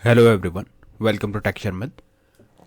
Hello everyone, welcome to Tech Sharmid.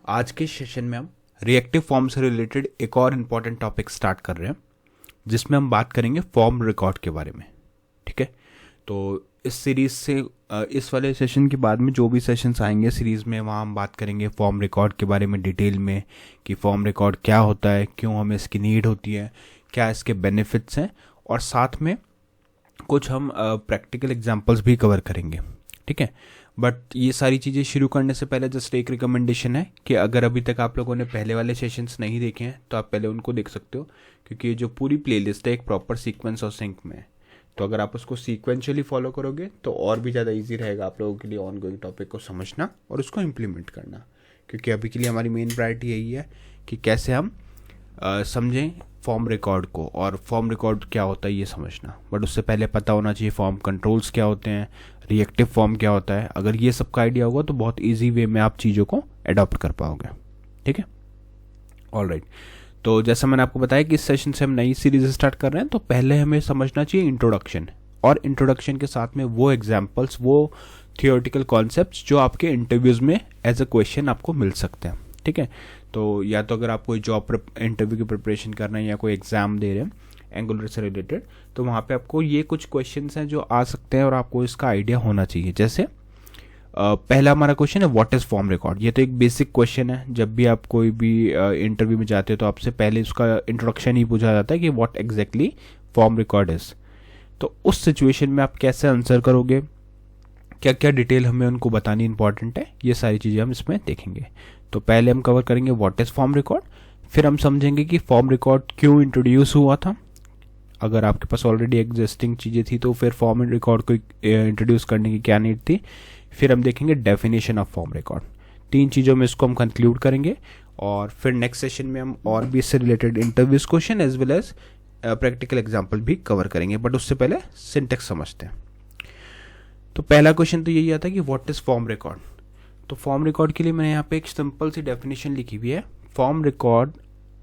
आज के session में हम रिएक्टिव फॉर्म से रिलेटेड एक और इम्पॉर्टेंट टॉपिक स्टार्ट कर रहे हैं, जिसमें हम बात करेंगे फॉर्म रिकॉर्ड के बारे में। ठीक है, तो इस सीरीज से इस वाले सेशन के बाद में जो भी सेशंस आएंगे सीरीज़ में, वहाँ हम बात करेंगे फॉर्म रिकॉर्ड के बारे में डिटेल में, कि फॉर्म रिकॉर्ड क्या होता है, क्यों हमें इसकी नीड होती है, क्या इसके बेनिफिट्स हैं, और साथ में कुछ हम प्रैक्टिकल एग्जांपल्स भी कवर करेंगे। ठीक है, बट ये सारी चीज़ें शुरू करने से पहले जस्ट एक रिकमेंडेशन है कि अगर अभी तक आप लोगों ने पहले वाले सेशंस नहीं देखे हैं तो आप पहले उनको देख सकते हो, क्योंकि ये जो पूरी प्लेलिस्ट है एक प्रॉपर सीक्वेंस और सिंक में है। तो अगर आप उसको सीक्वेंशियली फॉलो करोगे तो और भी ज़्यादा ईजी रहेगा आप लोगों के लिए ऑन गोइंग टॉपिक को समझना और उसको इम्प्लीमेंट करना, क्योंकि अभी के लिए हमारी मेन प्रायोरिटी यही है कि कैसे हम समझें फॉर्म रिकॉर्ड को, और फॉर्म रिकॉर्ड क्या होता है ये समझना। बट उससे पहले पता होना चाहिए फॉर्म कंट्रोल्स क्या होते हैं, रिएक्टिव फॉर्म क्या होता है। अगर ये सब का आइडिया होगा तो बहुत इजी वे में आप चीज़ों को अडॉप्ट कर पाओगे। ठीक है, ऑलराइट। तो जैसा मैंने आपको बताया कि इस सेशन से हम नई सीरीज स्टार्ट कर रहे हैं, तो पहले हमें समझना चाहिए इंट्रोडक्शन, और इंट्रोडक्शन के साथ में वो एग्जाम्पल्स, वो थियोरेटिकल कॉन्सेप्ट्स जो आपके इंटरव्यूज़ में एज अ क्वेश्चन आपको मिल सकते हैं। ठीक है, तो या तो अगर आप कोई जॉब इंटरव्यू की प्रिपरेशन कर रहे हैं या कोई एग्ज़ाम दे रहे हैं एंगुलर से रिलेटेड, तो वहाँ पे आपको ये कुछ क्वेश्चंस हैं जो आ सकते हैं और आपको इसका आइडिया होना चाहिए। जैसे पहला हमारा क्वेश्चन है व्हाट इज़ फॉर्म रिकॉर्ड। ये तो एक बेसिक क्वेश्चन है, जब भी आप कोई भी इंटरव्यू में जाते हो तो आपसे पहले उसका इंट्रोडक्शन ही पूछा जाता है कि what exactly form record is. तो उस सिचुएशन में आप कैसे आंसर करोगे, क्या क्या डिटेल हमें उनको बतानी इंपॉर्टेंट है, ये सारी चीज़ें हम इसमें देखेंगे। तो पहले हम कवर करेंगे व्हाट इज़ फॉर्म रिकॉर्ड, फिर हम समझेंगे कि फॉर्म रिकॉर्ड क्यों इंट्रोड्यूस हुआ था। अगर आपके पास ऑलरेडी एग्जिस्टिंग चीज़ें थी तो फिर फॉर्म रिकॉर्ड को इंट्रोड्यूस करने की क्या नीड थी। फिर हम देखेंगे डेफिनेशन ऑफ फॉर्म रिकॉर्ड। तीन चीज़ों में इसको हम कंक्लूड करेंगे, और फिर नेक्स्ट सेशन में हम और भी इससे related interviews question as well as practical example भी कवर करेंगे। बट उससे पहले सिंटेक्स समझते हैं। तो पहला क्वेश्चन तो यही आता है कि व्हाट इज़ फॉर्म रिकॉर्ड। तो फॉर्म रिकॉर्ड के लिए मैंने यहाँ पे एक सिंपल सी डेफिनेशन लिखी हुई है। Form record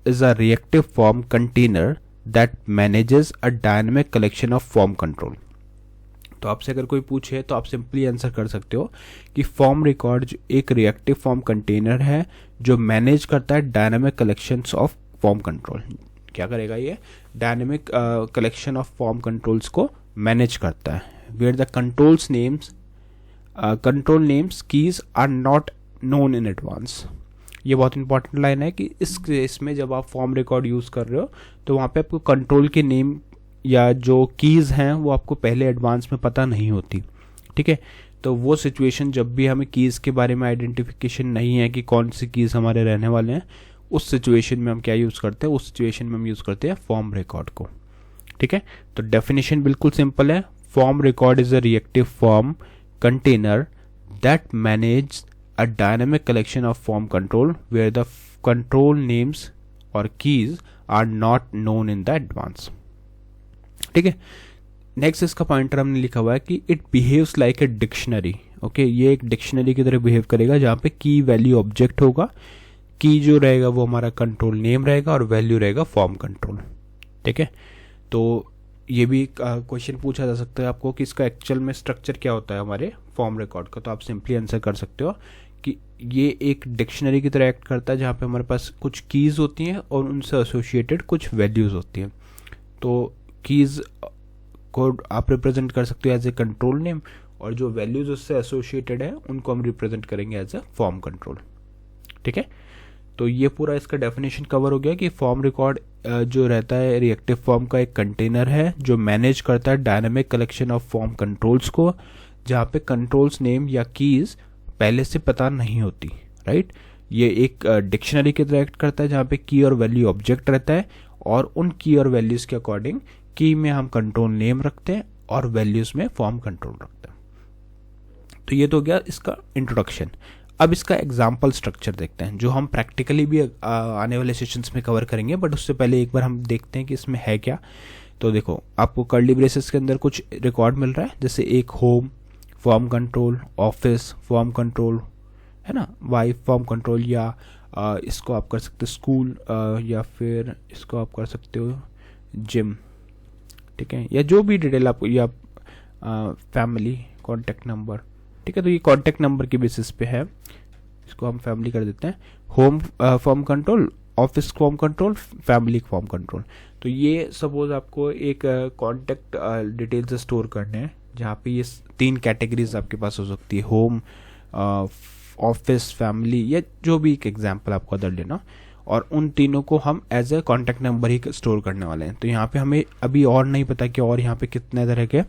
is a reactive form container that manages a dynamic collection of form control. तो आपसे अगर कोई पूछे तो आप सिंपली आंसर कर सकते हो कि फॉर्म रिकॉर्ड एक रिएक्टिव फॉर्म कंटेनर है जो मैनेज करता है dynamic collections of form control. क्या करेगा ये? Dynamic collection of form controls को मैनेज करता है, where the control names keys are not known in advance. ये बहुत इंपॉर्टेंट लाइन है कि इस केस में जब आप फॉर्म रिकॉर्ड यूज़ कर रहे हो तो वहाँ पे आपको कंट्रोल के नेम या जो कीज़ हैं वो आपको पहले एडवांस में पता नहीं होती। ठीक है, तो वो सिचुएशन जब भी हमें कीज़ के बारे में आइडेंटिफिकेशन नहीं है कि कौन सी कीज़ हमारे रहने वाले हैं, उस सिचुएशन में हम क्या यूज़ करते हैं? उस सिचुएशन में हम यूज़ करते हैं फॉर्म रिकॉर्ड को। ठीक है, तो डेफिनेशन बिल्कुल सिंपल है। Form record is a reactive form container that manage a dynamic collection of form control where the control names or keys are not known in the advance। ठीक है, next इसका pointer हमने लिखा हुआ है कि it behaves like a dictionary. Okay, ये एक डिक्शनरी की तरह बिहेव करेगा जहाँ पे की वैल्यू ऑब्जेक्ट होगा, की जो रहेगा वो हमारा कंट्रोल नेम रहेगा और वैल्यू रहेगा फॉर्म कंट्रोल। ठीक है, तो ये भी क्वेश्चन पूछा जा सकता है आपको कि इसका एक्चुअल में स्ट्रक्चर क्या होता है हमारे फॉर्म रिकॉर्ड का। तो आप सिंपली आंसर कर सकते हो कि ये एक डिक्शनरी की तरह एक्ट करता है जहाँ पे हमारे पास कुछ कीज़ होती हैं और उनसे एसोसिएटेड कुछ वैल्यूज़ होती हैं। तो कीज़ को आप रिप्रेजेंट कर सकते हो एज ए कंट्रोल नेम, और जो वैल्यूज़ उससे एसोसिएटेड है उनको हम रिप्रेजेंट करेंगे एज ए फॉर्म कंट्रोल। ठीक है, तो ये पूरा इसका डेफिनेशन कवर हो गया कि फॉर्म रिकॉर्ड जो रहता है रिएक्टिव फॉर्म का एक कंटेनर है जो मैनेज करता है dynamic collection of form controls को, जहाँ पे कंट्रोल्स नेम या कीज़ पहले से पता नहीं होती। राइट, ये एक डिक्शनरी की तरह एक्ट करता है जहाँ पे की और वैल्यू ऑब्जेक्ट रहता है, और उन की और वैल्यूज़ के अकॉर्डिंग की में हम कंट्रोल नेम रखते हैं और वैल्यूज़ में फॉर्म कंट्रोल रखते हैं। तो ये तो हो गया इसका इंट्रोडक्शन। अब इसका एग्जाम्पल स्ट्रक्चर देखते हैं जो हम प्रैक्टिकली भी आने वाले सेशंस में कवर करेंगे, बट उससे पहले एक बार हम देखते हैं कि इसमें है क्या। तो देखो, आपको कर्ली ब्रेसेस के अंदर कुछ रिकॉर्ड मिल रहा है, जैसे एक home form control, office form control, है ना, वाइफ फॉर्म कंट्रोल, या इसको आप कर सकते हो स्कूल, या फिर इसको आप कर सकते हो जिम। ठीक है, या जो भी डिटेल आपको, या फैमिली, कॉन्टैक्ट नंबर, ठीक है। तो ये कॉन्टैक्ट नंबर के बेसिस पे है, इसको हम फैमिली कर देते हैं। Home form control, office form control, family form control. तो ये सपोज आपको एक कॉन्टैक्ट डिटेल्स स्टोर करने हैं, जहाँ पे ये 3 कैटेगरीज आपके पास हो सकती है, होम, ऑफिस, फैमिली, या जो भी एक एग्जांपल आपको अदर लेना, और उन तीनों को हम एज ए कॉन्टैक्ट नंबर ही स्टोर करने वाले हैं। तो यहाँ पे हमें अभी और नहीं पता कि और यहाँ पे कितने तरह के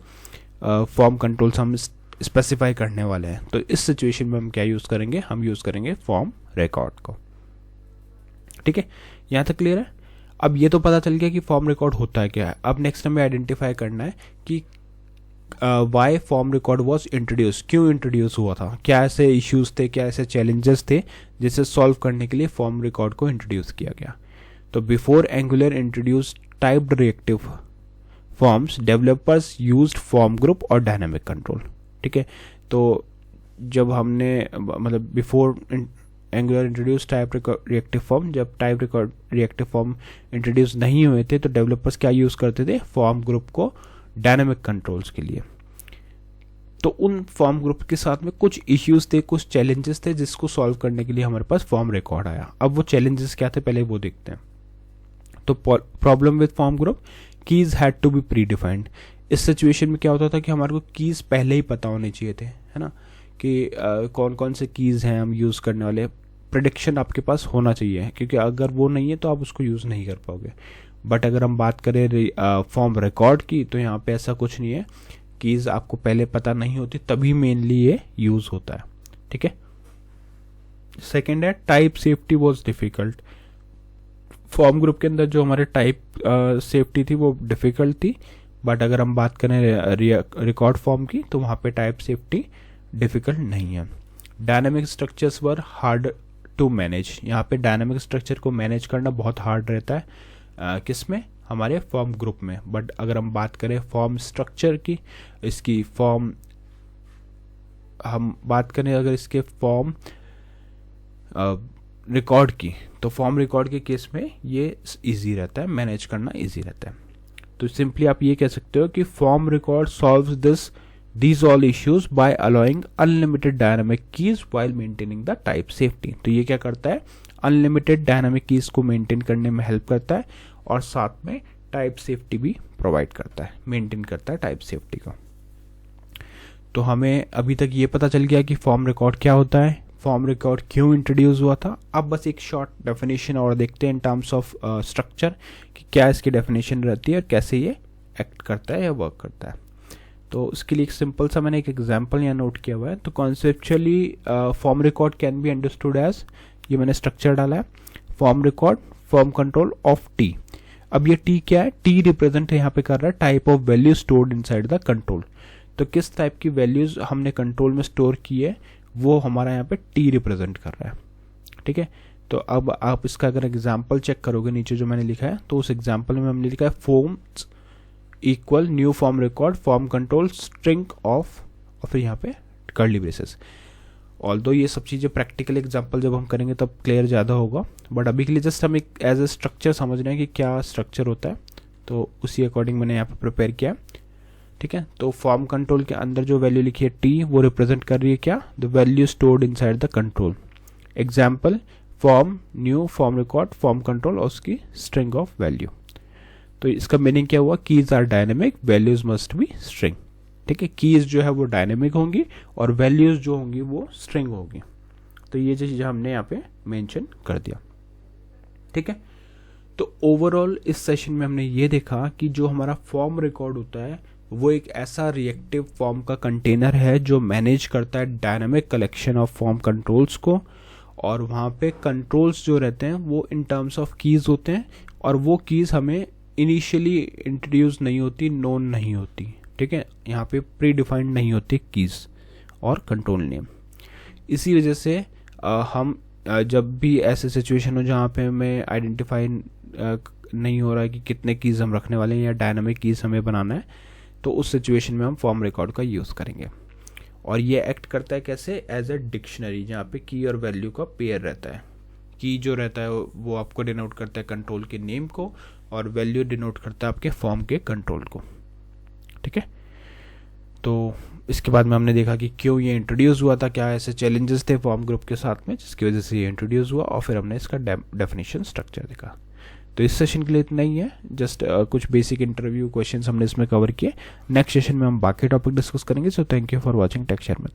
फॉर्म कंट्रोल्स हम स्पेसिफाई करने वाले हैं। तो इस सिचुएशन में हम क्या यूज़ करेंगे, हम यूज़ करेंगे फॉर्म रिकॉर्ड को। ठीक है, यहाँ तक क्लियर है। अब ये तो पता चल गया कि फॉर्म रिकॉर्ड होता है क्या है। अब नेक्स्ट हमें आइडेंटिफाई करना है कि why form record was introduce, क्यों इंट्रोड्यूस हुआ था, क्या ऐसे इश्यूज थे, क्या ऐसे चैलेंजेस थे जिसे सॉल्व करने के लिए फॉर्म रिकॉर्ड को इंट्रोड्यूस किया गया। तो before angular introduce typed reactive forms, developers used form group और डायनामिक कंट्रोल। ठीक है, तो जब हमने मतलब before angular introduce type reactive form, जब टाइप रिएक्टिव फॉर्म इंट्रोड्यूस नहीं हुए थे तो डेवलपर्स क्या यूज़ करते थे, फॉर्म ग्रुप को डायनामिक कंट्रोल्स के लिए। तो उन फॉर्म ग्रुप के साथ में कुछ इश्यूज थे, कुछ चैलेंजेस थे, जिसको सॉल्व करने के लिए हमारे पास फॉर्म रिकॉर्ड आया। अब वो चैलेंजेस क्या थे पहले वो देखते हैं। तो problem with form group, keys had to be predefined. इस सिचुएशन में क्या होता था कि हमारे को कीज पहले ही पता होने चाहिए थे, है ना, कि कौन कौन से कीज हैं हम यूज़ करने वाले। प्रेडिक्शन आपके पास होना चाहिए, क्योंकि अगर वो नहीं है तो आप उसको यूज़ नहीं कर पाओगे। बट अगर हम बात करें फॉर्म रिकॉर्ड की, तो यहाँ पे ऐसा कुछ नहीं है, कीज आपको पहले पता नहीं होती तभी मेनली ये यूज़ होता है। ठीक है, सेकेंड है type safety was difficult. Form group के अंदर जो हमारे टाइप सेफ्टी थी वो डिफिकल्ट थी, बट अगर हम बात करें रिकॉर्ड फॉर्म की तो वहाँ पे टाइप सेफ्टी डिफिकल्ट नहीं है। Dynamic structures were hard to manage. यहाँ पे डायनामिक स्ट्रक्चर को मैनेज करना बहुत हार्ड रहता है, किस में, हमारे फॉर्म ग्रुप में। बट अगर हम बात करें फॉर्म स्ट्रक्चर की, इसकी फॉर्म हम बात करें अगर इसके फॉर्म रिकॉर्ड की, तो फॉर्म रिकॉर्ड के केस में ये इजी रहता है, मैनेज करना इजी रहता है। तो सिंपली आप ये कह सकते हो कि form record solves these all issues by allowing unlimited dynamic keys while maintaining the type safety। तो ये क्या करता है, अनलिमिटेड डायनामिक कीज को मेंटेन करने में हेल्प करता है और साथ में टाइप सेफ्टी भी प्रोवाइड करता है, मेंटेन करता है टाइप सेफ्टी को। तो हमें अभी तक ये पता चल गया कि फॉर्म रिकॉर्ड क्या होता है, फॉर्म रिकॉर्ड क्यों इंट्रोड्यूस हुआ था। अब बस एक शॉर्ट डेफिनेशन और देखते हैं इन टर्म्स ऑफ स्ट्रक्चर कि क्या इसकी डेफिनेशन रहती है और कैसे ये एक्ट करता है या वर्क करता है। तो उसके लिए एक सिंपल सा मैंने एक एग्जांपल यहाँ नोट किया हुआ है। तो conceptually form record can be understood as, ये मैंने स्ट्रक्चर डाला है, form record form control of T. अब ये टी क्या है, टी रिप्रेजेंट यहाँ पे कर रहा है type of value stored inside the control. तो किस टाइप की वैल्यूज हमने कंट्रोल में स्टोर की है वो हमारा यहाँ पे टी रिप्रेजेंट कर रहा है। ठीक है, तो अब आप इसका अगर एग्जाम्पल चेक करोगे नीचे जो मैंने लिखा है, तो उस एग्जाम्पल में हमने लिखा है forms equal new form record form control string of, और फिर यहाँ पे कर्ली ब्रेसेस। ऑल्दो ये सब चीज़ें प्रैक्टिकल एग्जांपल जब हम करेंगे तब क्लियर ज़्यादा होगा, बट अभी के लिए जस्ट हम एक एज ए स्ट्रक्चर समझ रहे हैं कि क्या स्ट्रक्चर होता है, तो उसी अकॉर्डिंग मैंने यहाँ पे प्रिपेयर किया। ठीक है, तो फॉर्म कंट्रोल के अंदर जो वैल्यू लिखी है टी, वो रिप्रेजेंट कर रही है क्या, the value stored inside the control. Example form new form record form control और उसकी स्ट्रिंग ऑफ वैल्यू। तो इसका मीनिंग क्या हुआ, keys are dynamic values must be string. ठीक है, कीज जो है वो डायनेमिक होंगी और वैल्यूज जो होंगी वो स्ट्रिंग होगी। तो ये चीज हमने यहाँ पे मेंशन कर दिया। ठीक है, तो ओवरऑल इस सेशन में हमने ये देखा कि जो हमारा फॉर्म रिकॉर्ड होता है वो एक ऐसा रिएक्टिव फॉर्म का कंटेनर है जो मैनेज करता है dynamic collection of form controls को, और वहाँ पे कंट्रोल्स जो रहते हैं वो इन टर्म्स ऑफ कीज होते हैं, और वो कीज हमें इनिशियली इंट्रोड्यूस नहीं होती, नोन नहीं होती। ठीक है, यहाँ पे प्री डिफाइंड नहीं होती कीज और कंट्रोल नेम। इसी वजह से हम जब भी ऐसे सिचुएशन हो जहाँ पे हमें आइडेंटिफाई नहीं हो रहा है कि कितने कीज हम रखने वाले हैं या डायनामिक कीज हमें बनाना है, तो उस सिचुएशन में हम फॉर्म रिकॉर्ड का यूज़ करेंगे। और ये एक्ट करता है कैसे, एज ए डिक्शनरी, जहाँ पे की और वैल्यू का पेयर रहता है। की जो रहता है वो आपको डिनोट करता है कंट्रोल के नेम को, और वैल्यू डिनोट करता है आपके फॉर्म के कंट्रोल को। ठीक है, तो इसके बाद में हमने देखा कि क्यों ये इंट्रोड्यूस हुआ था, क्या ऐसे चैलेंजेस थे फॉर्म ग्रुप के साथ में जिसकी वजह से ये इंट्रोड्यूस हुआ, और फिर हमने इसका डेफिनेशन स्ट्रक्चर देखा। तो इस सेशन के लिए इतना ही है, जस्ट कुछ बेसिक इंटरव्यू क्वेश्चंस हमने इसमें कवर किए। नेक्स्ट सेशन में हम बाकी टॉपिक डिस्कस करेंगे। So thank you for watching tech share में।